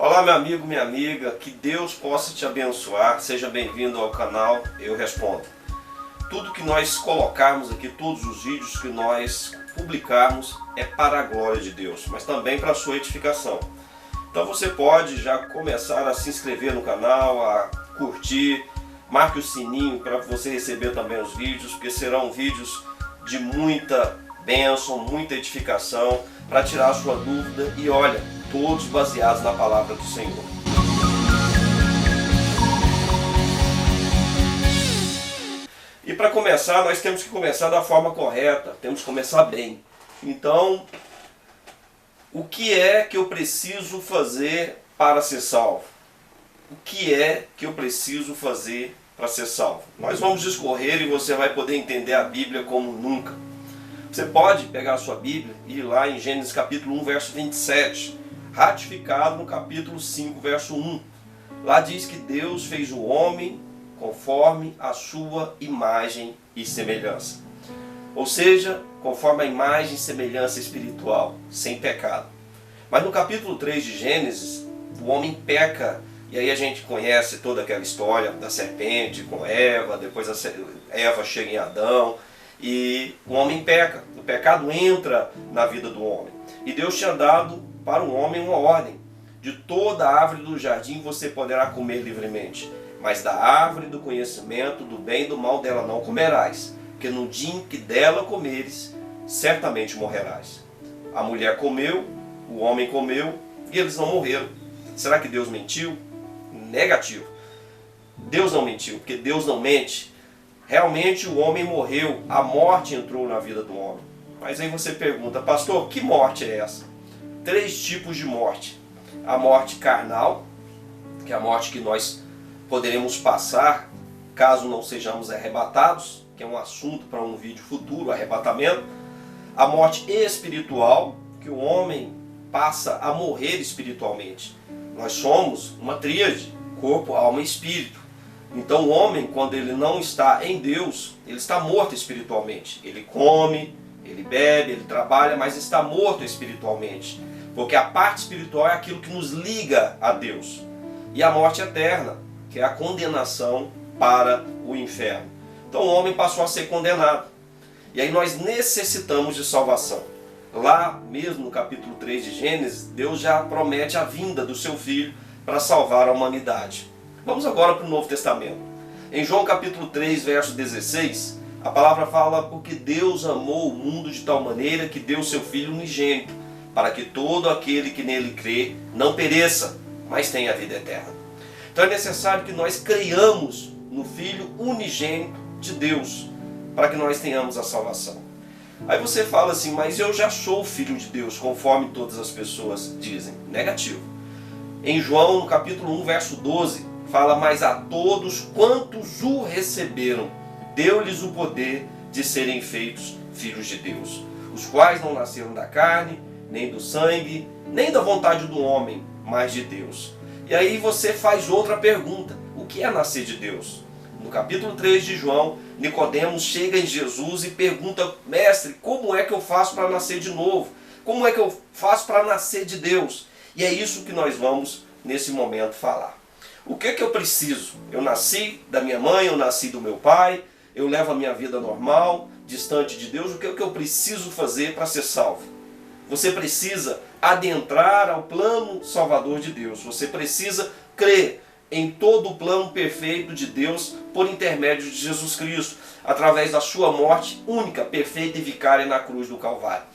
Olá, meu amigo, minha amiga, que Deus possa te abençoar. Seja bem-vindo ao canal Eu Respondo. Tudo que nós colocarmos aqui, todos os vídeos que nós publicarmos é para a glória de Deus, mas também para a sua edificação. Então você pode já começar a se inscrever no canal, a curtir, marque o sininho para você receber também os vídeos, porque serão vídeos de muita bênção, muita edificação, para tirar a sua dúvida e olha, todos baseados na palavra do Senhor. E para começar, nós temos que começar da forma correta, temos que começar bem. Então, o que é que eu preciso fazer para ser salvo? O que é que eu preciso fazer para ser salvo? Nós vamos discorrer e você vai poder entender a Bíblia como nunca. Você pode pegar a sua Bíblia e ir lá em Gênesis capítulo 1, verso 27, ratificado no capítulo 5, verso 1. Lá diz que Deus fez o homem conforme a sua imagem e semelhança. Ou seja, conforme a imagem e semelhança espiritual, sem pecado. Mas no capítulo 3 de Gênesis, o homem peca, e aí a gente conhece toda aquela história da serpente com Eva, depois Eva chega em Adão, e o homem peca, o pecado entra na vida do homem. E Deus tinha dado para o homem uma ordem: de toda a árvore do jardim você poderá comer livremente, mas da árvore do conhecimento do bem e do mal dela não comerás, porque no dia em que dela comeres, certamente morrerás. A mulher comeu, o homem comeu e eles não morreram. Será que Deus mentiu? Negativo. Deus não mentiu, porque Deus não mente. Realmente o homem morreu, a morte entrou na vida do homem. Mas aí você pergunta: pastor, que morte é essa? 3 tipos de morte. A morte carnal, que é a morte que nós poderemos passar caso não sejamos arrebatados, que é um assunto para um vídeo futuro, arrebatamento. A morte espiritual, que o homem passa a morrer espiritualmente. Nós somos uma tríade: corpo, alma e espírito. Então o homem, quando ele não está em Deus, ele está morto espiritualmente. Ele come, ele bebe, ele trabalha, mas está morto espiritualmente. Porque a parte espiritual é aquilo que nos liga a Deus. E a morte eterna, que é a condenação para o inferno. Então o homem passou a ser condenado. E aí nós necessitamos de salvação. Lá mesmo no capítulo 3 de Gênesis, Deus já promete a vinda do seu Filho para salvar a humanidade. Vamos agora para o Novo Testamento. Em João capítulo 3, verso 16, a palavra fala: porque Deus amou o mundo de tal maneira que deu seu Filho unigênito, para que todo aquele que nele crê não pereça, mas tenha a vida eterna. Então é necessário que nós creiamos no Filho unigênito de Deus, para que nós tenhamos a salvação. Aí você fala assim: mas eu já sou filho de Deus, conforme todas as pessoas dizem. Negativo. Em João, no capítulo 1, verso 12, fala: mas a todos quantos o receberam, deu-lhes o poder de serem feitos filhos de Deus, os quais não nasceram da carne, nem do sangue, nem da vontade do homem, mas de Deus. E aí você faz outra pergunta: o que é nascer de Deus? No capítulo 3 de João, Nicodemos chega em Jesus e pergunta: mestre, como é que eu faço para nascer de novo? Como é que eu faço para nascer de Deus? E é isso que nós vamos nesse momento falar. O que é que eu preciso? Eu nasci da minha mãe, eu nasci do meu pai, eu levo a minha vida normal, distante de Deus. O que é que eu preciso fazer para ser salvo? Você precisa adentrar ao plano salvador de Deus. Você precisa crer em todo o plano perfeito de Deus por intermédio de Jesus Cristo, através da sua morte única, perfeita e vicária na cruz do Calvário.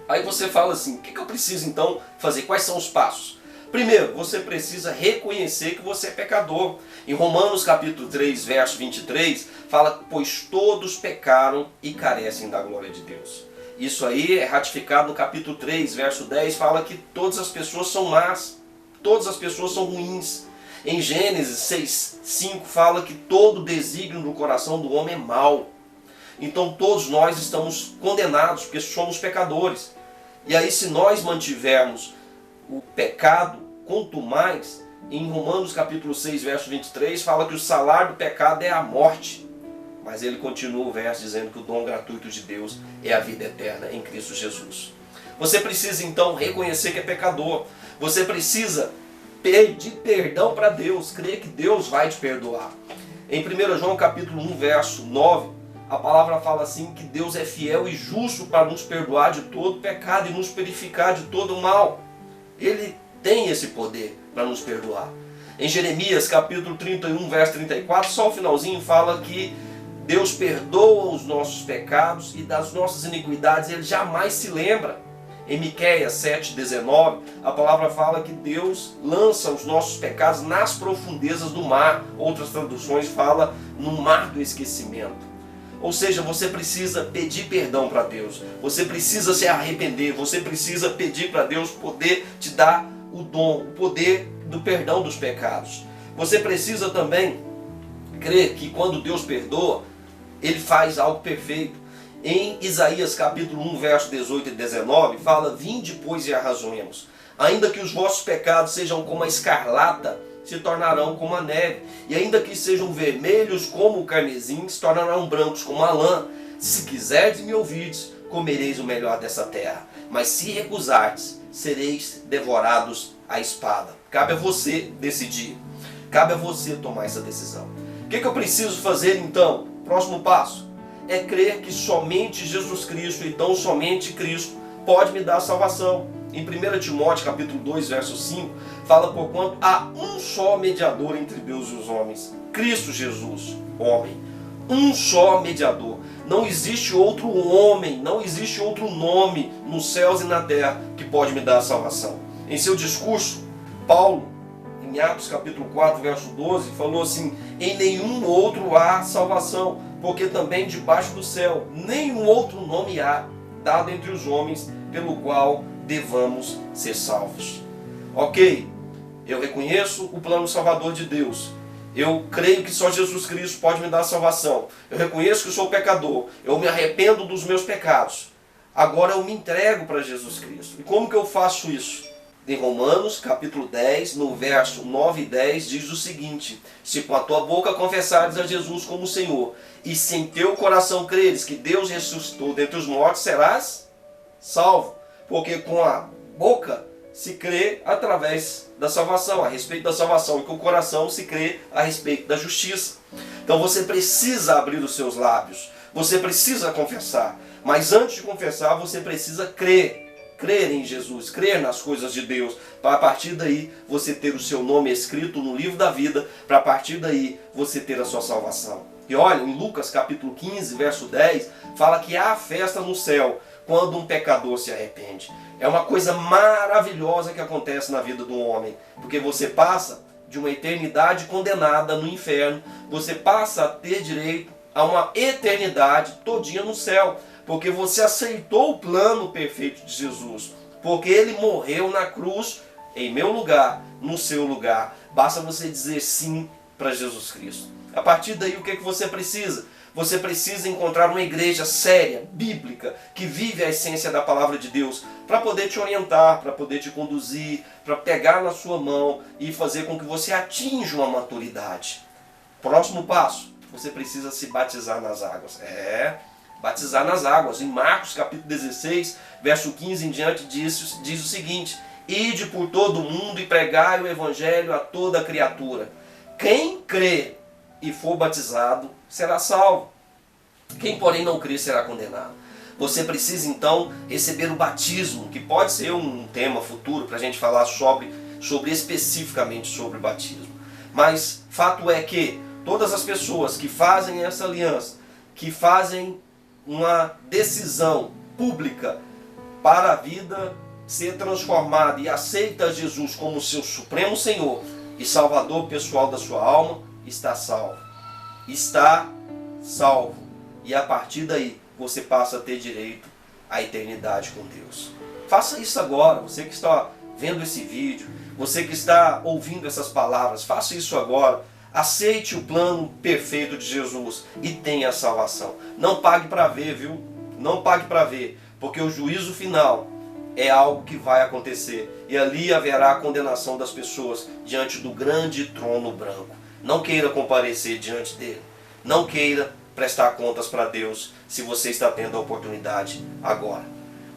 Aí você fala assim: o que eu preciso então fazer? Quais são os passos? Primeiro, você precisa reconhecer que você é pecador. Em Romanos capítulo 3, verso 23, fala: pois todos pecaram e carecem da glória de Deus. Isso aí é ratificado no capítulo 3, verso 10, fala que todas as pessoas são más, todas as pessoas são ruins. Em Gênesis 6, 5 fala que todo desígnio do coração do homem é mau. Então todos nós estamos condenados, porque somos pecadores. E aí, se nós mantivermos o pecado, quanto mais, em Romanos capítulo 6, verso 23, fala que o salário do pecado é a morte. Mas ele continua o verso dizendo que o dom gratuito de Deus é a vida eterna em Cristo Jesus. Você precisa então reconhecer que é pecador. Você precisa pedir perdão para Deus, crer que Deus vai te perdoar. Em 1 João capítulo 1, verso 9, a palavra fala assim que Deus é fiel e justo para nos perdoar de todo pecado e nos purificar de todo mal. Ele tem esse poder para nos perdoar. Em Jeremias capítulo 31, verso 34, só o finalzinho fala que Deus perdoa os nossos pecados e das nossas iniquidades Ele jamais se lembra. Em Miqueias 7,19, a palavra fala que Deus lança os nossos pecados nas profundezas do mar. Outras traduções falam no mar do esquecimento. Ou seja, você precisa pedir perdão para Deus. Você precisa se arrepender. Você precisa pedir para Deus poder te dar o dom, o poder do perdão dos pecados. Você precisa também crer que quando Deus perdoa, Ele faz algo perfeito. Em Isaías capítulo 1, verso 18 e 19, fala: vinde, pois, e arrazoemos. Ainda que os vossos pecados sejam como a escarlata, se tornarão como a neve. E ainda que sejam vermelhos como o carmesim, se tornarão brancos como a lã. Se quiserdes me ouvirdes, comereis o melhor dessa terra. Mas se recusardes, sereis devorados à espada. Cabe a você decidir. Cabe a você tomar essa decisão. O que eu preciso fazer então? Próximo passo é crer que somente Jesus Cristo, então somente Cristo, pode me dar salvação. Em 1 Timóteo capítulo 2, verso 5, fala: porquanto há um só mediador entre Deus e os homens, Cristo Jesus, homem. Um só mediador. Não existe outro homem, não existe outro nome nos céus e na terra que pode me dar a salvação. Em seu discurso, Paulo, em Atos capítulo 4, verso 12, falou assim: em nenhum outro há salvação, porque também debaixo do céu nenhum outro nome há dado entre os homens pelo qual devamos ser salvos. Ok, eu reconheço o plano salvador de Deus. Eu creio que só Jesus Cristo pode me dar a salvação. Eu reconheço que eu sou pecador. Eu me arrependo dos meus pecados. Agora eu me entrego para Jesus Cristo. E como que eu faço isso? Em Romanos capítulo 10, no verso 9 e 10, diz o seguinte: se com a tua boca confessares a Jesus como Senhor, e se em teu coração creres que Deus ressuscitou dentre os mortos, serás salvo. Porque com a boca se crê através da salvação, a respeito da salvação, e com o coração se crê a respeito da justiça. Então você precisa abrir os seus lábios, você precisa confessar, mas antes de confessar você precisa crer em Jesus, crer nas coisas de Deus, para a partir daí você ter o seu nome escrito no livro da vida, para a partir daí você ter a sua salvação. E olha, em Lucas capítulo 15, verso 10, fala que há festa no céu quando um pecador se arrepende. É uma coisa maravilhosa que acontece na vida do homem, porque você passa de uma eternidade condenada no inferno, você passa a ter direito a uma eternidade todinha no céu, porque você aceitou o plano perfeito de Jesus, porque Ele morreu na cruz em meu lugar, no seu lugar. Basta você dizer sim para Jesus Cristo. A partir daí, o que você precisa? Você precisa encontrar uma igreja séria, bíblica, que vive a essência da palavra de Deus, para poder te orientar, para poder te conduzir, para pegar na sua mão e fazer com que você atinja uma maturidade. Próximo passo, você precisa se batizar nas águas. Batizar nas águas. Em Marcos capítulo 16, verso 15 em diante, diz o seguinte: ide por todo o mundo e pregai o evangelho a toda criatura. Quem crê e for batizado será salvo. Quem, porém, não crer será condenado. Você precisa, então, receber o batismo, que pode ser um tema futuro para a gente falar sobre especificamente sobre o batismo. Mas fato é que todas as pessoas que fazem essa aliança, que fazem uma decisão pública para a vida ser transformada e aceita Jesus como seu supremo Senhor e Salvador pessoal da sua alma, está salvo. Está salvo. E a partir daí você passa a ter direito à eternidade com Deus. Faça isso agora, você que está vendo esse vídeo, você que está ouvindo essas palavras, faça isso agora. Aceite o plano perfeito de Jesus e tenha a salvação. Não pague para ver, viu? Não pague para ver, porque o juízo final é algo que vai acontecer. E ali haverá a condenação das pessoas diante do grande trono branco. Não queira comparecer diante dele. Não queira prestar contas para Deus se você está tendo a oportunidade agora.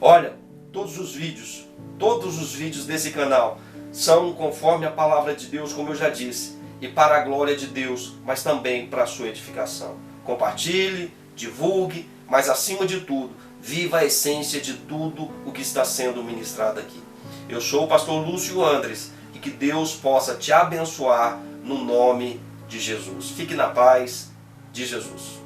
Olha, todos os vídeos desse canal são conforme a palavra de Deus, como eu já disse, e para a glória de Deus, mas também para a sua edificação. Compartilhe, divulgue, mas acima de tudo, viva a essência de tudo o que está sendo ministrado aqui. Eu sou o pastor Lúcio Andres e que Deus possa te abençoar no nome de Jesus. Fique na paz de Jesus.